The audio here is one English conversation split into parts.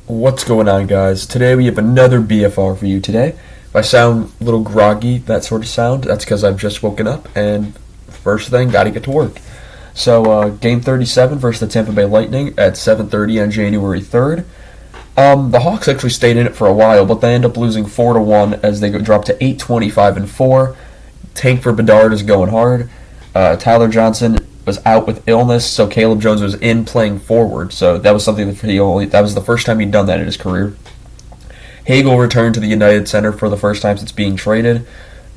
What's going on, guys? Today we have another BFR for you today. If I sound a little groggy, that sort of sound, that's because I've just woken up and first thing, got to get to work. So, Game 37 versus the Tampa Bay Lightning at 7:30 on January 3rd. The Hawks actually stayed in it for a while, but they end up losing 4-1 as they drop to 8-25-4. Tank for Bedard is going hard. Tyler Johnson was out with illness, so Caleb Jones was in playing forward. So that was something that was the first time he'd done that in his career. Hagel returned to the United Center for the first time since being traded.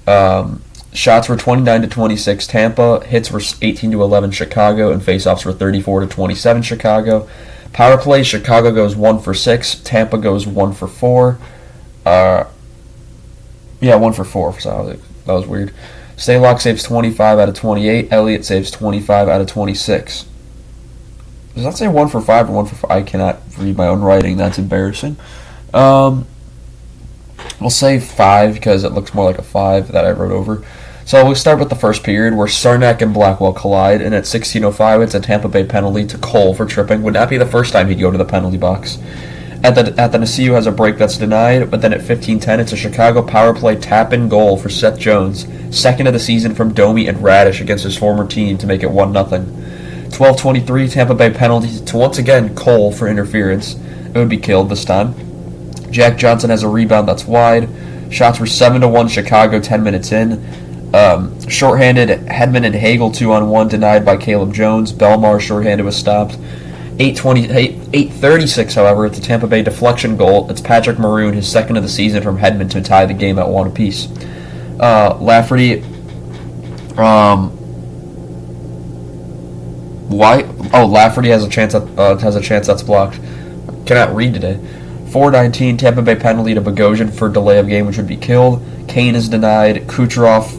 Shots were 29-26 Tampa, hits were 18-11 Chicago, and faceoffs were 34-27 Chicago. Power play, Chicago goes 1 for 6, Tampa goes 1 for 4. 1 for 4. So that was weird. Staylock saves 25 out of 28. Elliott saves 25 out of 26. Does that say 1 for 5 or 1 for 5? I cannot read my own writing. That's embarrassing. We'll say 5 because it looks more like a 5 that I wrote over. So we'll start with the first period where Sarnak and Blackwell collide, and at 16:05 it's a Tampa Bay penalty to Cole for tripping. Would not be the first time he'd go to the penalty box. At the Naciu has a break that's denied, but then at 15:10 it's a Chicago power play tap-in goal for Seth Jones, second of the season from Domi and Radish against his former team to make it 1-0. 12:23 Tampa Bay penalty to once again Cole for interference. It would be killed this time. Jack Johnson has a rebound that's wide. Shots were 7-1 Chicago 10 minutes in. Shorthanded Hedman and Hagel 2-on-1 denied by Caleb Jones. Belmar shorthanded was stopped. 8:36, however, it's a Tampa Bay deflection goal. It's Patrick Maroon, his second of the season from Hedman, to tie the game at 1 apiece. Lafferty, Lafferty has a chance that's blocked. Cannot read today. 4:19 Tampa Bay penalty to Bogosian for delay of game, which would be killed. Kane is denied. Kucherov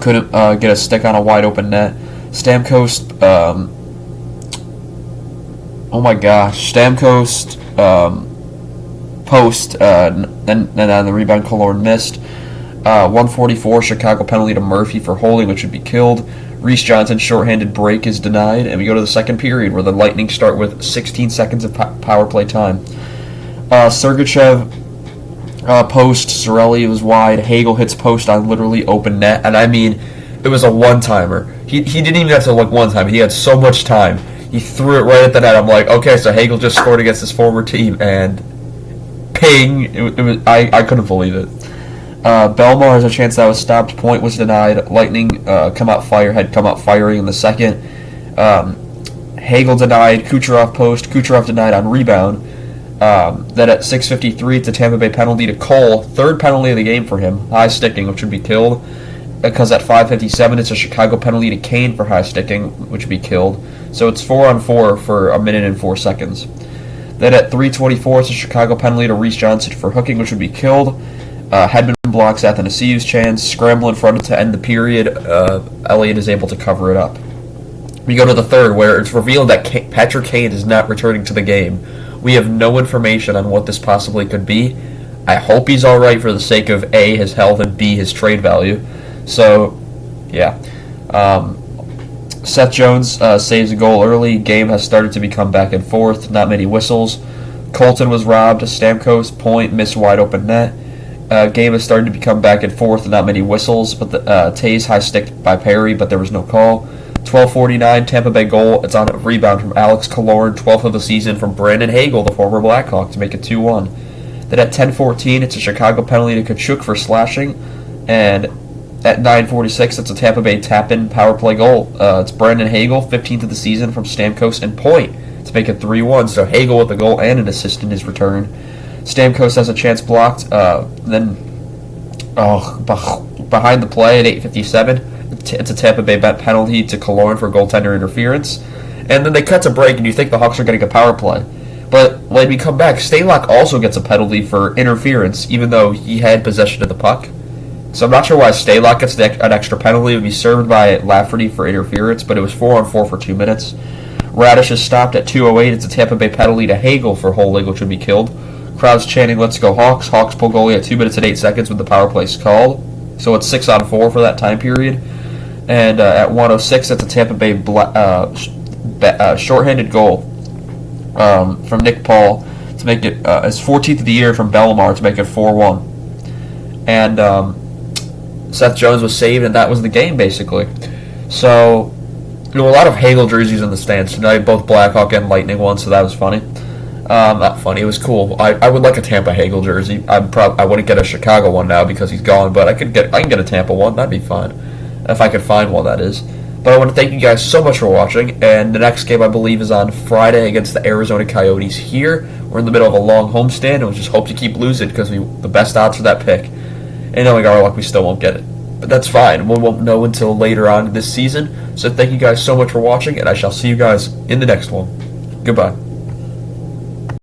couldn't get a stick on a wide open net. Stamkos. Stamkos post, and on the rebound, Killorn missed. 144 Chicago penalty to Murphy for holding, which would be killed. Reese Johnson's shorthanded break is denied, and we go to the second period where the Lightning start with 16 seconds of power play time. Sergachev post, Cirelli was wide. Hagel hits post on literally open net, and I mean, it was a one-timer. He didn't even have to look one time. He had so much time. He threw it right at the net. I'm like, okay, so Hagel just scored against his former team, and ping! I couldn't believe it. Belmar has a chance that was stopped. Point was denied. Lightning had come out firing in the second. Hagel denied. Kucherov post. Kucherov denied on rebound. Then at 6:53, it's a Tampa Bay penalty to Cole. Third penalty of the game for him. High sticking, which would be killed. Because at 5:57, it's a Chicago penalty to Kane for high sticking, which would be killed. So it's 4-on-4 for a minute and 4 seconds. Then at 3:24, it's a Chicago penalty to Reese Johnson for hooking, which would be killed. Hedman blocks Athanasiou's chance. Scramble in front to end the period. Elliott is able to cover it up. We go to the third, where it's revealed that Patrick Kane is not returning to the game. We have no information on what this possibly could be. I hope he's all right for the sake of A, his health, and B, his trade value. So, yeah. Seth Jones saves a goal early. Game has started to become back and forth. Not many whistles. Colton was robbed. Stamkos, point, missed wide open net. Game has started to become back and forth. Not many whistles. But Tays high stick by Perry, but there was no call. 12:49 Tampa Bay goal. It's on a rebound from Alex Killorn, 12th of the season from Brandon Hagel, the former Blackhawk, to make it 2-1. Then at 10:14, it's a Chicago penalty to Kachuk for slashing, and at 9:46, it's a Tampa Bay tap-in power play goal. It's Brandon Hagel, 15th of the season from Stamkos and Point to make it 3-1. So Hagel with a goal and an assist in his return. Stamkos has a chance blocked. Behind the play at 8:57, it's a Tampa Bay penalty to Killorn for goaltender interference. And then they cut to break, and you think the Hawks are getting a power play. But when we come back, Stalock also gets a penalty for interference, even though he had possession of the puck. So I'm not sure why Stalock gets an extra penalty. It would be served by Lafferty for interference, but it was 4-on-4 for 2 minutes. Radish is stopped at 2:08. It's a Tampa Bay penalty to Hagel for holding, which would be killed. Crowd's chanting, "Let's go Hawks." Hawks pull goalie at 2 minutes and 8 seconds when the power play is called. So it's 6-on-4 for that time period. And at 1:06, it's a Tampa Bay shorthanded goal from Nick Paul to make it his 14th of the year from Bellemare to make it 4-1. And Seth Jones was saved, and that was the game, basically. So, there were a lot of Hagel jerseys in the stands tonight, both Blackhawk and Lightning ones, so that was funny. Not funny, it was cool. I would like a Tampa Hagel jersey. I wouldn't get a Chicago one now because he's gone, but I can get a Tampa one, that'd be fine. If I could find one, that is. But I want to thank you guys so much for watching, and the next game I believe is on Friday against the Arizona Coyotes here. We're in the middle of a long homestand, and we just hope to keep losing because the best odds for that pick. And knowing our luck, we still won't get it. But that's fine. We won't know until later on this season. So thank you guys so much for watching, and I shall see you guys in the next one. Goodbye.